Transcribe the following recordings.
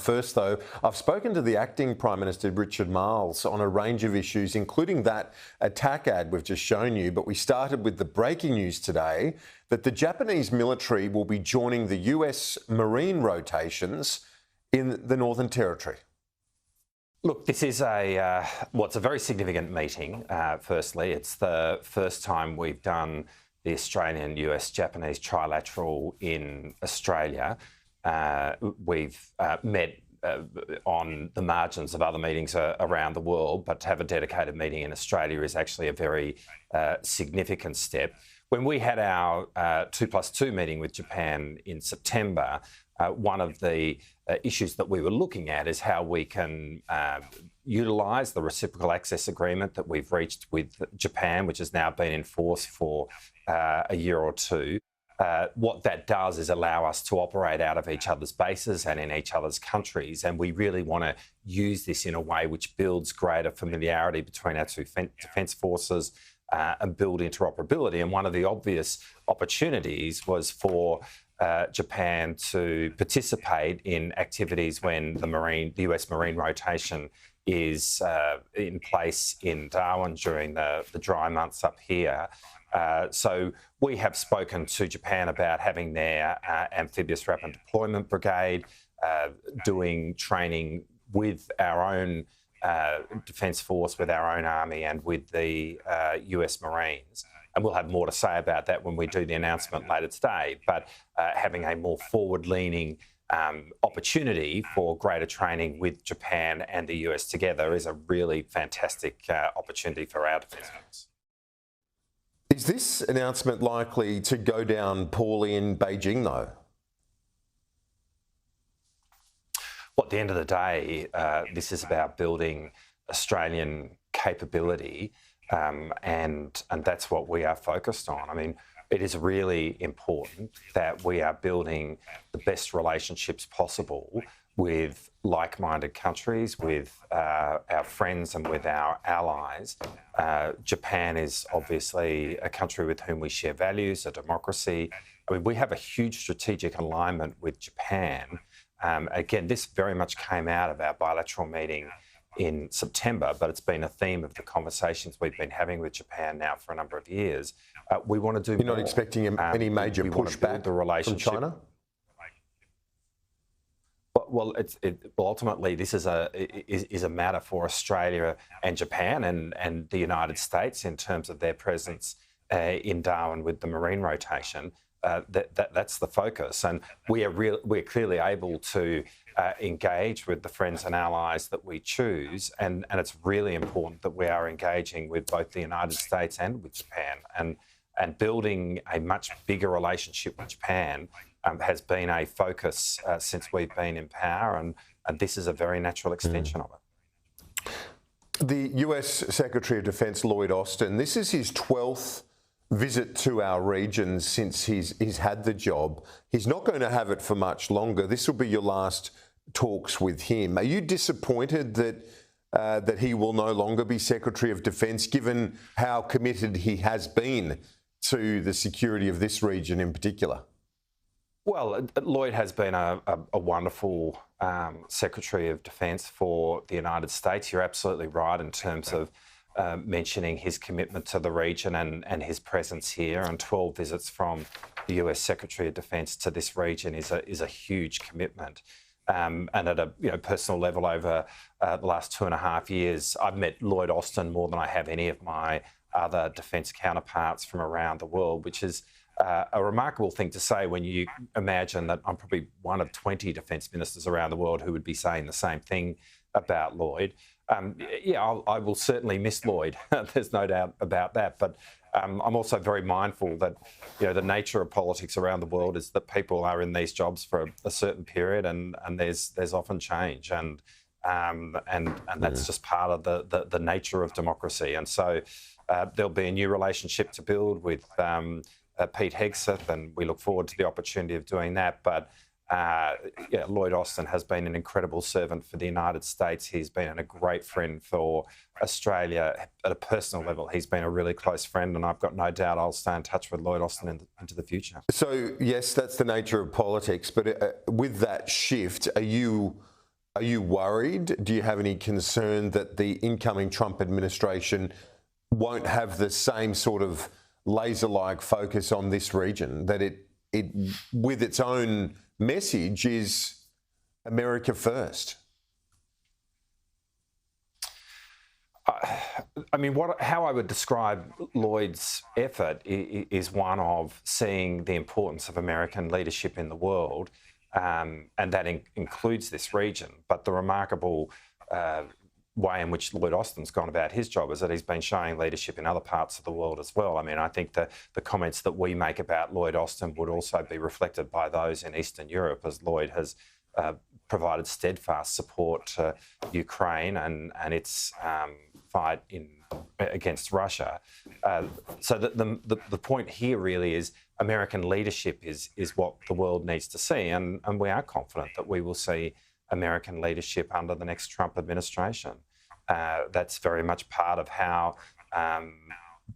first, though, I've spoken to the acting Prime Minister Richard Marles on a range of issues, including that attack ad we've just shown you. But we started with the breaking news today that the Japanese military will be joining the US Marine rotations in the Northern Territory. Look, this is it's a very significant meeting. Firstly, it's the first time we've done the Australian, US, Japanese trilateral in Australia. We've met on the margins of other meetings around the world, but to have a dedicated meeting in Australia is actually a very significant step. When we had our 2+2 meeting with Japan in September, one of the issues that we were looking at is how we can utilise the reciprocal access agreement that we've reached with Japan, which has now been in force for a year or two. What that does is allow us to operate out of each other's bases and in each other's countries, and we really want to use this in a way which builds greater familiarity between our two defence forces and build interoperability. And one of the obvious opportunities was for Japan to participate in activities when the US Marine rotation is in place in Darwin during the dry months up here. So we have spoken to Japan about having their amphibious rapid deployment brigade, doing training with our own defence force, with our own army and with the US Marines. And we'll have more to say about that when we do the announcement later today. But having a more forward-leaning opportunity for greater training with Japan and the US together is a really fantastic opportunity for our defence force. Is this announcement likely to go down poorly in Beijing, though? Well, at the end of the day, this is about building Australian capability, and that's what we are focused on. I mean, it is really important that we are building the best relationships possible with like-minded countries, with our friends and with our allies. Japan is obviously a country with whom we share values, a democracy. I mean, we have a huge strategic alignment with Japan. Again, this very much came out of our bilateral meeting in September, but it's been a theme of the conversations we've been having with Japan now for a number of years. We want to do You're more. not expecting any major pushback from China? Well, ultimately this is a matter for Australia and Japan and the United States in terms of their presence in Darwin with the Marine rotation. That's the focus, and we're clearly able to engage with the friends and allies that we choose, and it's really important that we are engaging with both the United States and with Japan, and building a much bigger relationship with Japan has been a focus since we've been in power, and this is a very natural extension of it. The US Secretary of Defence Lloyd Austin, this is his 12th visit to our region since he's had the job. He's not going to have it for much longer. This will be your last talks with him. Are you disappointed that he will no longer be Secretary of Defence, given how committed he has been to the security of this region in particular? Well, Lloyd has been a wonderful Secretary of Defence for the United States. You're absolutely right in terms of mentioning his commitment to the region and his presence here, and 12 visits from the US Secretary of Defence to this region is a huge commitment. And at a personal level, over the last 2.5 years, I've met Lloyd Austin more than I have any of my other defence counterparts from around the world, which is a remarkable thing to say when you imagine that I'm probably one of 20 defence ministers around the world who would be saying the same thing about Lloyd. I will certainly miss Lloyd. There's no doubt about that. But I'm also very mindful that the nature of politics around the world is that people are in these jobs for a certain period, and there's often change, and that's just part of the nature of democracy. And so there'll be a new relationship to build with Pete Hegseth, and we look forward to the opportunity of doing that. But Lloyd Austin has been an incredible servant for the United States. He's been a great friend for Australia at a personal level. He's been a really close friend, and I've got no doubt I'll stay in touch with Lloyd Austin into the future. So, yes, that's the nature of politics, but with that shift, are you Are you worried? Do you have any concern that the incoming Trump administration won't have the same sort of laser-like focus on this region, that it with its own message is America first? I mean, how I would describe Lloyd's effort is one of seeing the importance of American leadership in the world, and that includes this region. But the remarkable way in which Lloyd Austin's gone about his job is that he's been showing leadership in other parts of the world as well. I mean, I think the comments that we make about Lloyd Austin would also be reflected by those in Eastern Europe, as Lloyd has provided steadfast support to Ukraine and its fight against Russia. So the point here really is American leadership is what the world needs to see, and we are confident that we will see American leadership under the next Trump administration. That's very much part of how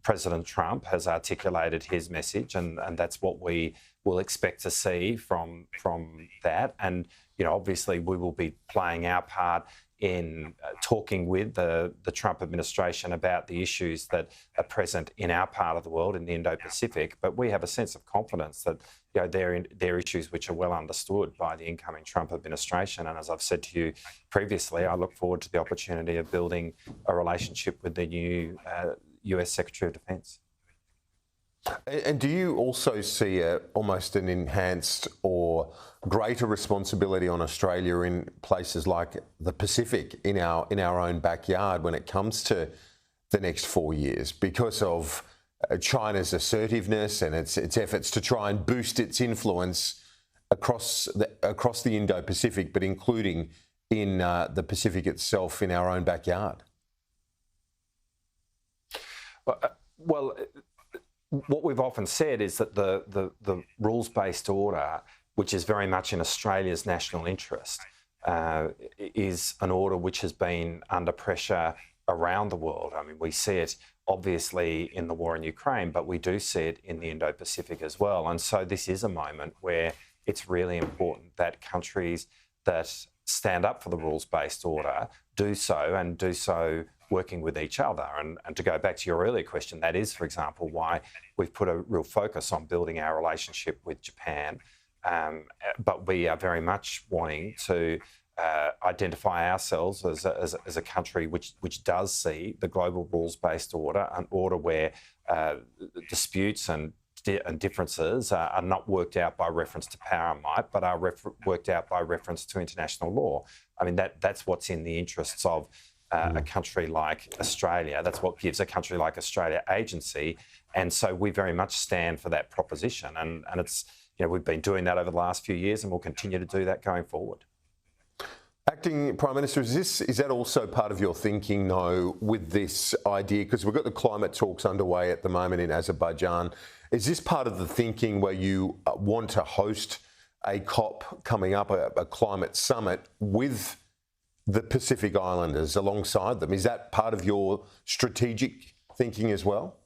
President Trump has articulated his message, and that's what we will expect to see from that. And obviously we will be playing our part in talking with the Trump administration about the issues that are present in our part of the world, in the Indo-Pacific. But we have a sense of confidence that they're issues which are well understood by the incoming Trump administration. And as I've said to you previously, I look forward to the opportunity of building a relationship with the new US Secretary of Defence. And do you also see almost an enhanced or greater responsibility on Australia in places like the Pacific, in our own backyard, when it comes to the next 4 years, because of China's assertiveness and its efforts to try and boost its influence across the Indo-Pacific, but including in the Pacific itself, in our own backyard? Well, what we've often said is that the rules-based order, which is very much in Australia's national interest, is an order which has been under pressure around the world. I mean, we see it obviously in the war in Ukraine, but we do see it in the Indo-Pacific as well. And so this is a moment where it's really important that countries that stand up for the rules-based order do so working with each other. And to go back to your earlier question, that is, for example, why we've put a real focus on building our relationship with Japan. But we are very much wanting to identify ourselves as a country which does see the global rules-based order, an order where disputes and differences are not worked out by reference to power and might, but are worked out by reference to international law. I mean, that's what's in the interests of a country like Australia. That's what gives a country like Australia agency. And so we very much stand for that proposition. And it's, we've been doing that over the last few years, and we'll continue to do that going forward. Acting Prime Minister, is that also part of your thinking, though, with this idea? Because we've got the climate talks underway at the moment in Azerbaijan. Is this part of the thinking where you want to host a COP coming up, a climate summit with the Pacific Islanders alongside them? Is that part of your strategic thinking as well?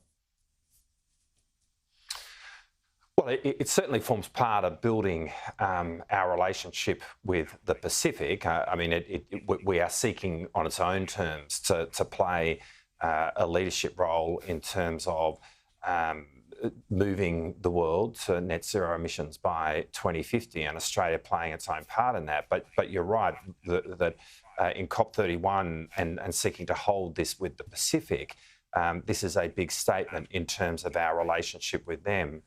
Well, it certainly forms part of building our relationship with the Pacific. I mean, we are seeking on its own terms to play a leadership role in terms of moving the world to net zero emissions by 2050, and Australia playing its own part in that. But you're right that in COP31 and seeking to hold this with the Pacific, this is a big statement in terms of our relationship with them.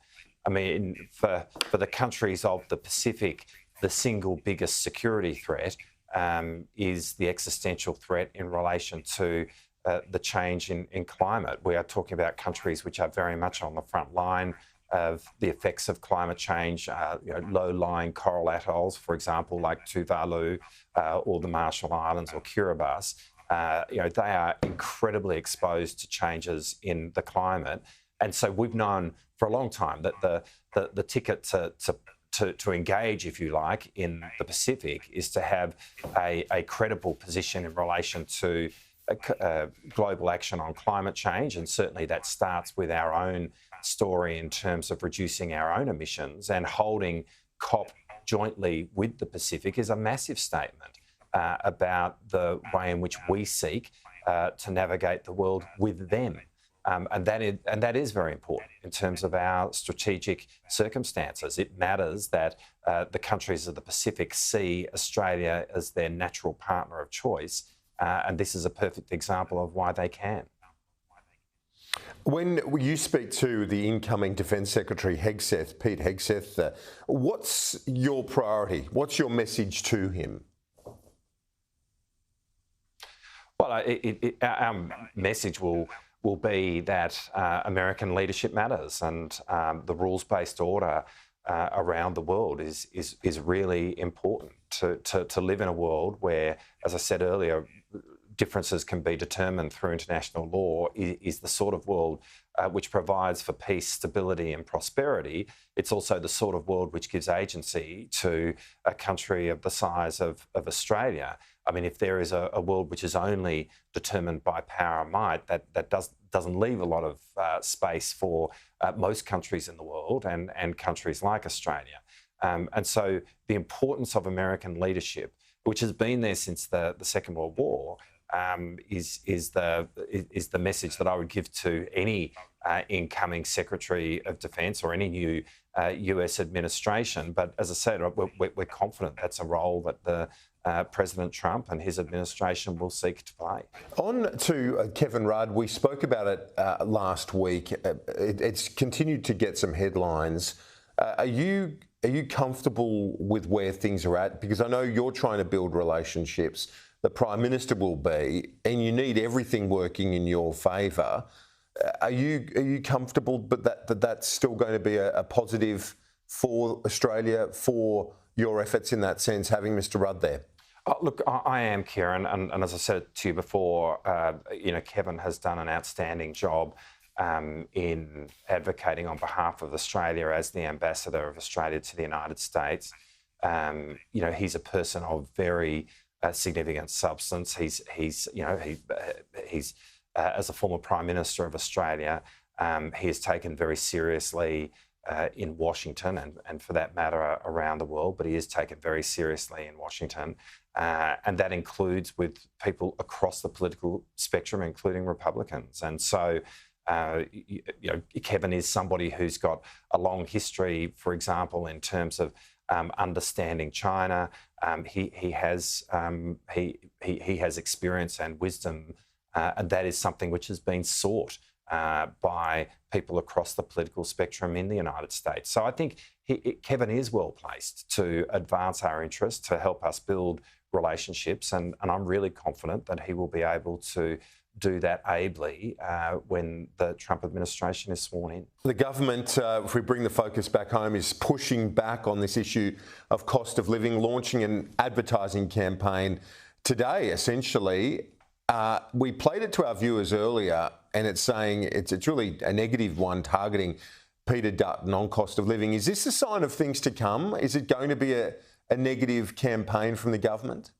I mean, for the countries of the Pacific, the single biggest security threat is the existential threat in relation to the change in climate. We are talking about countries which are very much on the front line of the effects of climate change, low-lying coral atolls, for example, like Tuvalu or the Marshall Islands or Kiribati. They are incredibly exposed to changes in the climate. And so we've known for a long time that the ticket to engage, if you like, in the Pacific is to have a credible position in relation to global action on climate change. And certainly that starts with our own story in terms of reducing our own emissions, and holding COP jointly with the Pacific is a massive statement. about the way in which we seek to navigate the world with them. And that is very important in terms of our strategic circumstances. It matters that the countries of the Pacific see Australia as their natural partner of choice, and this is a perfect example of why they can. When you speak to the incoming Defence Secretary Pete Hegseth, what's your priority? What's your message to him? Well, our message will be that American leadership matters, and the rules-based order around the world is really important to live in a world where, as I said earlier, differences can be determined through international law is the sort of world which provides for peace, stability and prosperity. It's also the sort of world which gives agency to a country of the size of Australia. I mean, if there is a world which is only determined by power and might, that doesn't leave a lot of space for most countries in the world and countries like Australia. And so the importance of American leadership, which has been there since the Second World War, is the message that I would give to any incoming Secretary of Defence or any new US administration. But as I said, we're confident that's a role that the President Trump and his administration will seek to play. On to Kevin Rudd. We spoke about it last week. It's continued to get some headlines. Are you comfortable with where things are at? Because I know you're trying to build relationships. The Prime Minister will be, and you need everything working in your favour. Are you comfortable, but that's still going to be a positive for Australia, for your efforts in that sense, having Mr. Rudd there? Look, I am, Kieran, and as I said to you before, Kevin has done an outstanding job in advocating on behalf of Australia as the ambassador of Australia to the United States. He's a person of very significant substance. He's as a former Prime Minister of Australia, he is taken very seriously in Washington and for that matter around the world, but he is taken very seriously in Washington. And that includes with people across the political spectrum, including Republicans. And so, Kevin is somebody who's got a long history, for example, in terms of understanding China. He has experience and wisdom, and that is something which has been sought by people across the political spectrum in the United States. So I think Kevin is well placed to advance our interests, to help us build relationships, and I'm really confident that he will be able to do that ably when the Trump administration is sworn in. The government, if we bring the focus back home, is pushing back on this issue of cost of living, launching an advertising campaign today, essentially. We played it to our viewers earlier, and it's saying it's really a negative one targeting Peter Dutton on cost of living. Is this a sign of things to come? Is it going to be a negative campaign from the government?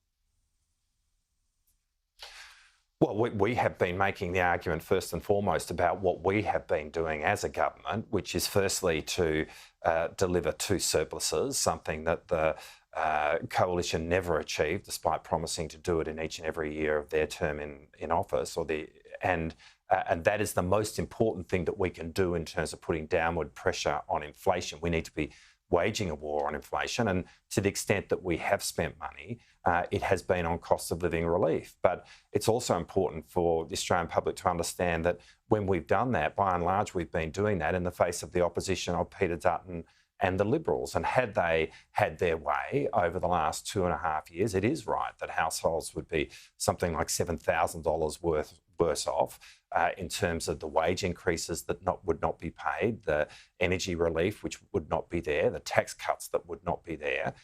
Well, we have been making the argument first and foremost about what we have been doing as a government, which is firstly to deliver two surpluses, something that the coalition never achieved, despite promising to do it in each and every year of their term in office. And that is the most important thing that we can do in terms of putting downward pressure on inflation. We need to be waging a war on inflation, and to the extent that we have spent money, it has been on cost of living relief. But it's also important for the Australian public to understand that when we've done that, by and large, we've been doing that in the face of the opposition of Peter Dutton and the Liberals. And had they had their way over the last 2.5 years, it is right that households would be something like $7,000 worse off in terms of the wage increases that would not be paid, the energy relief which would not be there, the tax cuts that would not be there.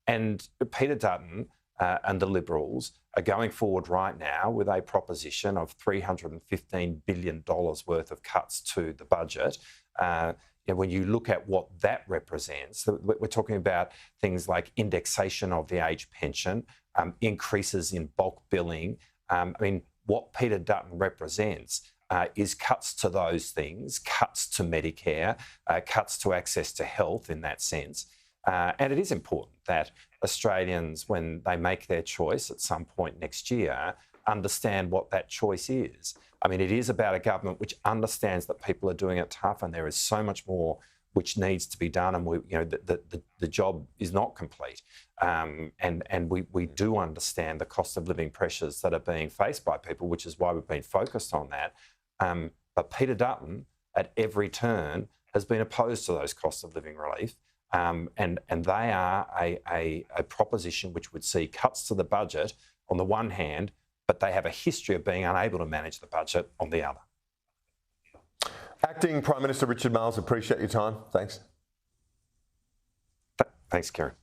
And Peter Dutton and the Liberals are going forward right now with a proposition of $315 billion worth of cuts to the budget. When you look at what that represents, we're talking about things like indexation of the age pension, increases in bulk billing. What Peter Dutton represents is cuts to those things, cuts to Medicare, cuts to access to health in that sense. And it is important that Australians, when they make their choice at some point next year, understand what that choice is. I mean, it is about a government which understands that people are doing it tough and there is so much more which needs to be done, and the job is not complete. And we do understand the cost of living pressures that are being faced by people, which is why we've been focused on that. But Peter Dutton, at every turn, has been opposed to those cost of living relief. And they are a proposition which would see cuts to the budget on the one hand, but they have a history of being unable to manage the budget on the other. Acting Prime Minister Richard Marles, appreciate your time. Thanks. Thanks, Kieran.